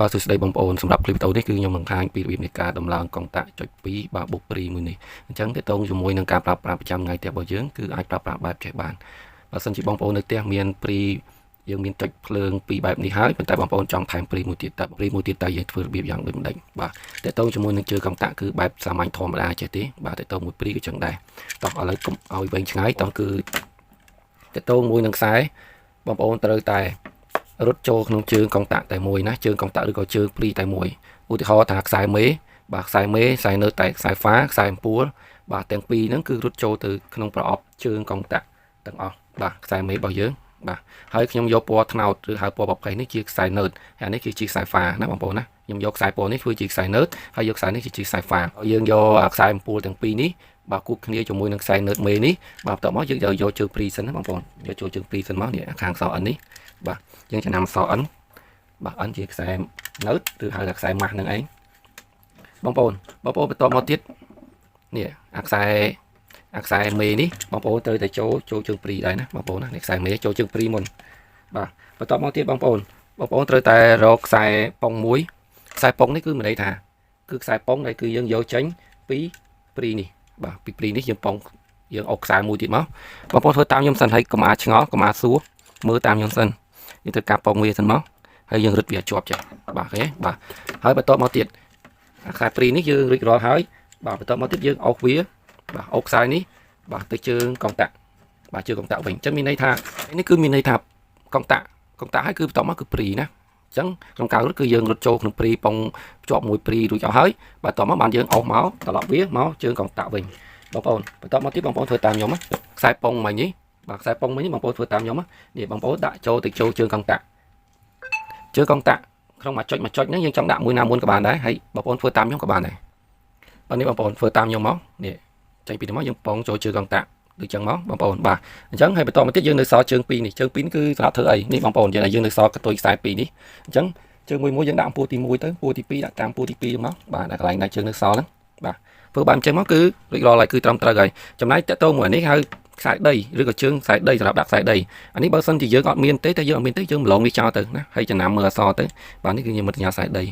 បាទសួស្តីបងប្អូនសម្រាប់ clip វីដេអូនេះគឺខ្ញុំនឹងបង្ហាញពីរបៀបនៃការដំឡើងកុងតាក់ចុច2បាទបុកព្រីមួយនេះអញ្ចឹងទាក់ទងជាមួយនឹងការប្រើប្រាស់ប្រចាំថ្ងៃផ្ទះរបស់យើងគឺអាចប្រើប្រាស់បែបចេះបានបើសិនជាបងប្អូននៅផ្ទះមានព្រីយើងមានចុចភ្លើងពីរបែបនេះហើយប៉ុន្តែបងប្អូនចង់ថែមព្រីមួយទៀតតើព្រីមួយទៀតតើយើងធ្វើរបៀបយ៉ាងដូចម្ដេចបាទទាក់ទងជាមួយនឹងជើងកុងតាក់គឺបែបសាមញ្ញធម្មតាចេះទេបាទទាក់ទងមួយព្រីក៏ចឹងដែរតោះឥឡូវកុំឲ្យវែងឆ្ងាយតោះគឺទាក់ទងមួយនឹងខ្សែបងប្អូនត្រូវតែរត់ចូលក្នុងជើងកុងតាក់តែមួយណាជើងកុងតាក់ឬក៏ជើងព្រីតែមួយឧទាហរណ៍ថាខ្សែមេបាទខ្សែមេខ្សែនៅតែខ្សែហ្វាខ្សែអំពួរបាទទាំងពីរហ្នឹងគឺរត់ចូលទៅក្នុងប្រអប់ជើងកុងតាក់ទាំងអស់បាទខ្សែមេរបស់យើងបាទហើយខ្ញុំយកពណ៌ត្នោតឬហៅពណ៌ប្រភេទនេះជាខ្សែណឺតហើយនេះគឺជាខ្សែហ្វាណាបងប្អូនណាខ្ញុំយកខ្សែពណ៌នេះធ្វើជាខ្សែណឺតហើយយកខ្សែនេះជាខ្សែហ្វាយើងយកខ្សែអំពួរទាំងពីរនេះបាទគូបគ្នាជាមួយនឹងខ្សែណឺតមេនេះបាទបន្ទាប់មកយើងយកជើងព្រីសិនណាបងប្អូនយកចូលជើងព្រីសិនមកនេះខាងសអិននេះបាទយើងចំណាំសអិនបាទអិនជាខ្សែណឺតឬហៅថាខ្សែម៉ាស់នឹងឯងបងប្អូនបន្ទាប់មកទៀតនេះខ្សែមេនេះបងប្អូនត្រូវតែចូលជើងព្រីដែរណាបងប្អូនណានេះខ្សែមេចូលជើងព្រីមុនបាទបន្ទាប់មកទៀតបងប្អូនត្រូវតែរកខ្សែប៉ុងមួយខ្សែប៉ុងនេះគឺមានន័យថាគឺខ្សែប៉ុងដែលគឺយើងយកចេញពីព្រីនេះបាទពីព្រីនេះយើងប៉ុងយើងអុកខ្សែមួយទៀតមកបងប្អូនធ្វើតាមខ្ញុំសិនហើយកុំអាចឆ្ងល់កុំអាចសួរមើលតាមខ្ញុំសិនយើងត្រូវកាប់ប៉ុងវាសិនមកហើយយើងរឹតវាជាប់ចេះបាទអូខេបាទហើយបន្ទាប់មកទៀតខ្សែព្រីនេះយើងរួចរាល់ហើយបាទបន្ទាប់មកទៀតយើងអុកវាបាទអុកខ្សែនេះបាទទៅជើងកុងតាក់បាទជើងកុងតាក់វិញអញ្ចឹងមានន័យថានេះគឺមានន័យថាកុងតាក់ហើយគឺបន្ទាប់មកគឺព្រីណាអញ្ចឹងក្នុងការរត់គឺយើងរត់ចូលក្នុងព្រីប៉ុងជាប់មួយព្រីរួចអស់ហើយបាទបន្ទាប់មកបានយើងអុសមកត្រឡប់វាមកជើងកុងតាក់វិញបងប្អូនបន្ទាប់មកទៀតបងប្អូនធ្វើតាមខ្ញុំណាខ្សែប៉ុងមិញនេះបាទខ្សែប៉ុងមិញនេះបងប្អូនធ្វើតាមខ្ញុំនេះបងប្អូនដាក់ចូលទៅចូលជើងកុងតាក់ក្នុងមួយចុចហ្នឹងយើងចង់ដាក់មួយណាមួយក៏បានដែរហើយបងប្អូនធ្វើតាមខ្ញុំក៏បានដែរបាទនេះបងប្អូនធ្វើតាមខ្ញុំមកនេះចេញពីនេះមកយើងប៉ុងចូលជើងកុងតាក់ដូចចឹងមកបងប្អូនបាទអញ្ចឹងហើយបន្តមកទៀតយើងនៅសល់ជើង2នេះជើង2គឺសម្រាប់ធ្វើអីនេះបងប្អូនយើងនៅសល់កតុយខ្សែ2នេះអញ្ចឹងជើងមួយយើងដាក់ពួរទី1ទៅពួរទី2ដាក់តាមពួរទី2មកបាទដាក់កន្លែងដាក់ជើងនៅសល់ហ្នឹងបាទធ្វើបែបអញ្ចឹងមកគឺរួចរាល់ហើយគឺត្រឹមត្រូវហើយចំណែកតទៅមួយនេះហៅខ្សែដីឬក៏ជើងខ្សែដីសម្រាប់ដាក់ខ្សែដីអានេះបើសិនជាយើងអត់មានទេតែយើងអត់មានទេយើងម្លងវាចោលទៅណាហើយចំណាំមើលអសទៅបាទនេះគឺខ្ញុំមិនញ៉ាំខ្សែដី